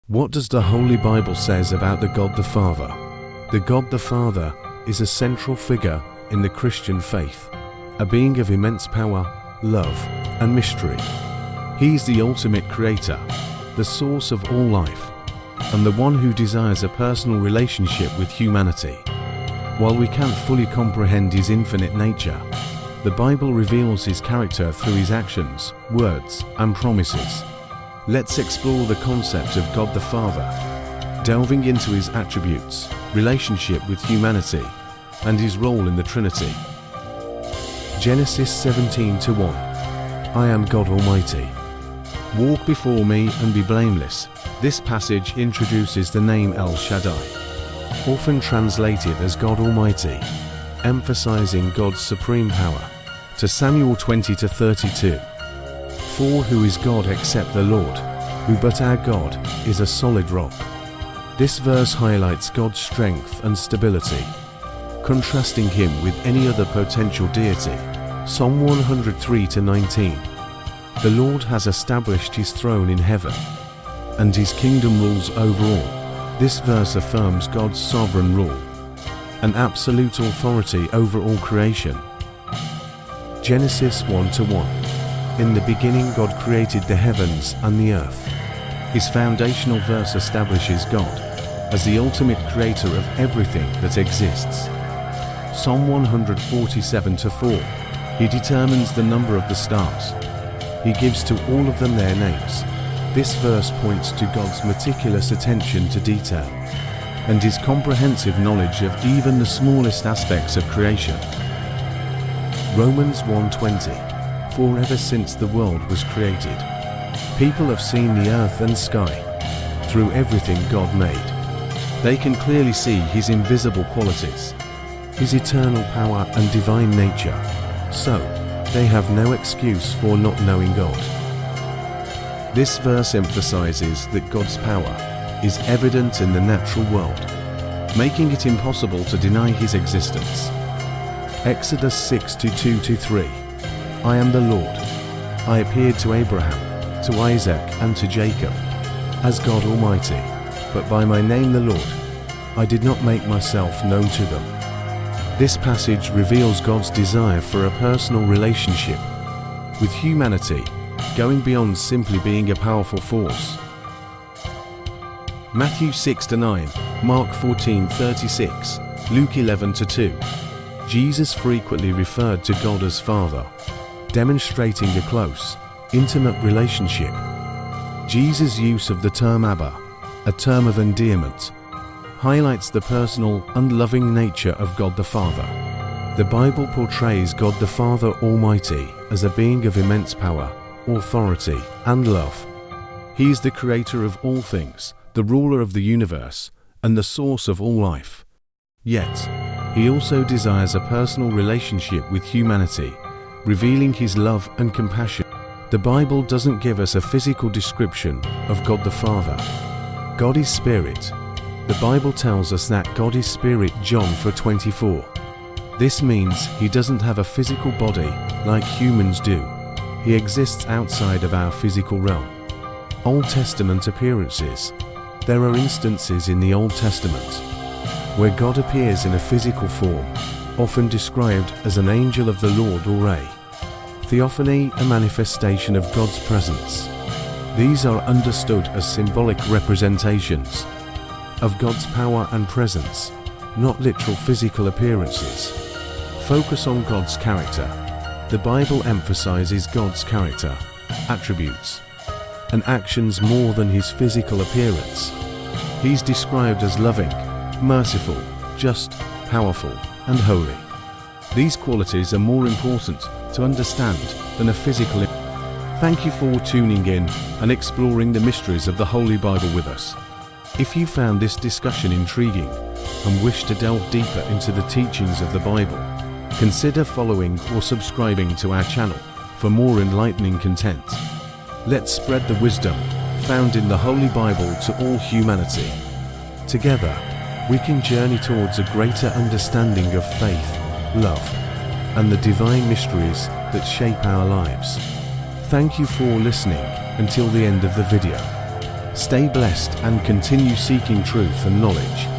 What does the Holy Bible says about the God the Father? The God the Father is a central figure in the Christian faith, a being of immense power, love, and mystery. He is the ultimate creator, the source of all life, and the one who desires a personal relationship with humanity. While we can't fully comprehend his infinite nature, the Bible reveals his character through his actions, words, and promises. Let's explore the concept of God the Father, delving into his attributes, relationship with humanity, and his role in the Trinity. Genesis 17:1. I am God Almighty. Walk before me and be blameless. This passage introduces the name El Shaddai, often translated as God Almighty, emphasizing God's supreme power. To Samuel 20:32. For who is God except the Lord, who but our God is a solid rock. This verse highlights God's strength and stability, contrasting him with any other potential deity. Psalm 103:19. The Lord has established his throne in heaven, and his kingdom rules over all. This verse affirms God's sovereign rule and absolute authority over all creation. Genesis 1:1. In the beginning God created the heavens and the earth. His foundational verse establishes God as the ultimate creator of everything that exists. Psalm 147:4. He determines the number of the stars. He gives to all of them their names. This verse points to God's meticulous attention to detail and his comprehensive knowledge of even the smallest aspects of creation. Romans 1:20. For ever since the world was created, people have seen the earth and sky. Through everything God made, they can clearly see his invisible qualities, his eternal power and divine nature. So, they have no excuse for not knowing God. This verse emphasizes that God's power is evident in the natural world, making it impossible to deny his existence. Exodus 6:2-3. I am the Lord. I appeared to Abraham, to Isaac, and to Jacob as God Almighty, but by my name the Lord, I did not make myself known to them. This passage reveals God's desire for a personal relationship with humanity, going beyond simply being a powerful force. Matthew 6:9, Mark 14:36, Luke 11:2. Jesus frequently referred to God as Father, demonstrating a close, intimate relationship. Jesus' use of the term Abba, a term of endearment, highlights the personal and loving nature of God the Father. The Bible portrays God the Father Almighty as a being of immense power, authority, and love. He is the creator of all things, the ruler of the universe, and the source of all life. Yet, he also desires a personal relationship with humanity, revealing his love and compassion. The Bible doesn't give us a physical description of God the Father. God is spirit. The Bible tells us that God is spirit, John 4:24. This means he doesn't have a physical body like humans do. He exists outside of our physical realm. Old Testament appearances. There are instances in the Old Testament where God appears in a physical form, often described as an angel of the Lord or a theophany, a manifestation of God's presence. These are understood as symbolic representations of God's power and presence, not literal physical appearances. Focus on God's character. The Bible emphasizes God's character, attributes, and actions more than his physical appearance. He's described as loving, merciful, just, powerful, and holy. These qualities are more important to understand than a physical. Thank you for tuning in and exploring the mysteries of the Holy Bible with us. If you found this discussion intriguing and wish to delve deeper into the teachings of the Bible, consider following or subscribing to our channel for more enlightening content. Let's spread the wisdom found in the Holy Bible to all humanity. Together, we can journey towards a greater understanding of faith, love, and the divine mysteries that shape our lives. Thank you for listening until the end of the video. Stay blessed and continue seeking truth and knowledge.